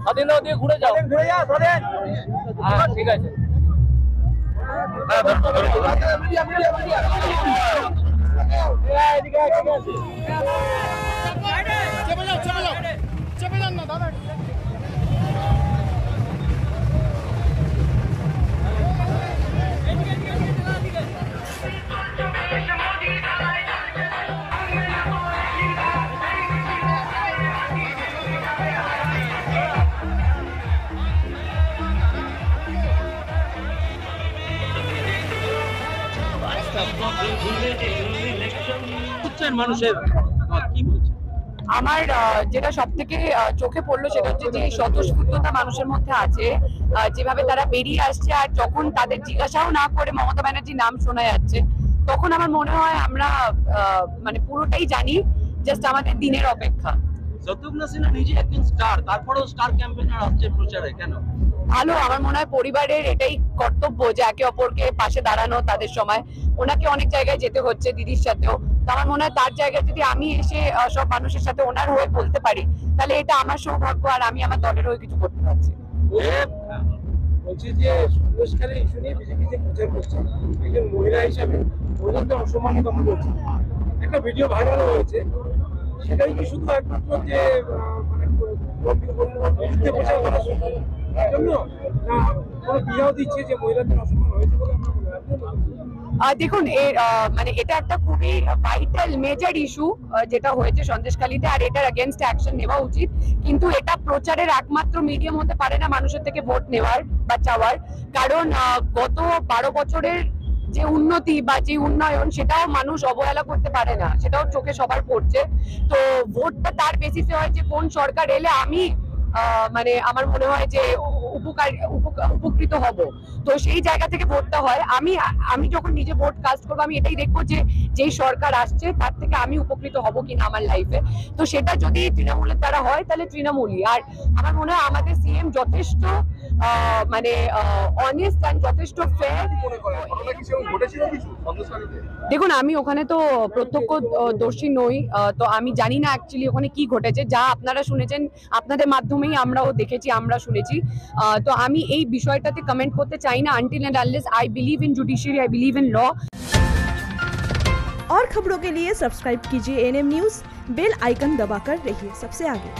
স্বাধীন দিয়ে ঘুরে যাও, ঘুরে যাও স্বাধীন। হ্যাঁ ঠিক আছে। মানুষের কি বলছে? আমার যেটা সব থেকে চোখে পড়লো সেটা হচ্ছে যে স্বতঃস্ফূর্ততা মানুষের মধ্যে আছে, যেভাবে তারা বেরিয়ে আসছে। আর যখন তাদের জিজ্ঞাসাও না করে মমতা ব্যানার্জির নাম শোনা যাচ্ছে, তখন আমার মনে হয় আমরা মানে পুরোটাই জানি, জাস্ট আমাদের দিনের অপেক্ষা। শত্রুঘ্ন সিনহা নিজে একজন স্টার, তারপরেও স্টার ক্যাম্পেইনার আসছে প্রচারে, কেন? ভালো, আমার মনে হয় পরিবারের এটাই কর্তব্য যে একে অপরকে পাশে দাঁড়ানো। তাদের সময় ওনাকে অনেক জায়গায় যেতে হচ্ছে, দিদির সাথেও। তো আমার মনে হয় তার জায়গায় যদি আমি এসে সব মানুষের সাথে ওনার হয়ে বলতে পারি, তাহলে এটা আমার সৌভাগ্য, আর আমি আমার দলের হয়ে কিছু করতে পারছি। বলছি যে সন্দেশখালী ইস্যু নিয়ে বিজেপি যে প্রচার করছে, একজন মহিলা হিসাবে ওনাকে অসম্মানিত করছে, একটা ভিডিও ভাইরাল হয়েছে। সেটাই কি শুধু একমাত্র যে বিরুদ্ধে প্রচার করার জন্য, না কোনো বিয়াও দিচ্ছে যে মহিলাদের অসম্মান হয়েছে বলে? দেখুন, মানে এটা একটা খুবই ভাইটাল মেজর ইস্যু যেটা হয়েছে সন্দেশখালীতে, আর এটার এগেনস্টে অ্যাকশন নেওয়া উচিত। কিন্তু এটা প্রচারের একমাত্র মিডিয়াম হতে পারে না মানুষের থেকে ভোট নেওয়ার বা চাওয়ার। কারণ গত 12 বছরের যে উন্নতি বা যে উন্নয়ন, সেটাও মানুষ অবহেলা করতে পারে না, সেটাও চোখে সবার পড়ছে। তো ভোটটা তার বেসিসে হয় যে কোন সরকার এলে আমি মানে আমার মনে হয় যে উপকৃত হব। তো সেই জায়গা থেকে ভোটটা হয়। আমি যখন নিজে ভোট কাস্ট করবো, আমি এটাই দেখবো যে যেই সরকার আসছে তার থেকে আমি উপকৃত হব কিনা আমার লাইফে। তো সেটা যদি তৃণমূলের দ্বারা হয়, তাহলে তৃণমূলই। আর আমার মনে হয় আমাদের সিএম যথেষ্ট মানে অনেস্ট অ্যান্ড যথেষ্ট ফেয়ার। দেখুন, আমি ওখানে তো প্রত্যক্ষদর্শী নই, তো আমি জানি না অ্যাকচুয়ালি ওখানে কি ঘটেছে। যা আপনারা শুনেছেন, আপনাদের মাধ্যমেই আমরাও দেখেছি, আমরা শুনেছি। তো আমি এই বিষয়টাতে কমেন্ট করতে চাই না until and unless I believe in judiciary, I believe in law। और खबरों के लिए सब्सक्राइब कीजिए एनएम न्यूज़, बेल आइकन दबाकर रहिए सबसे आगे।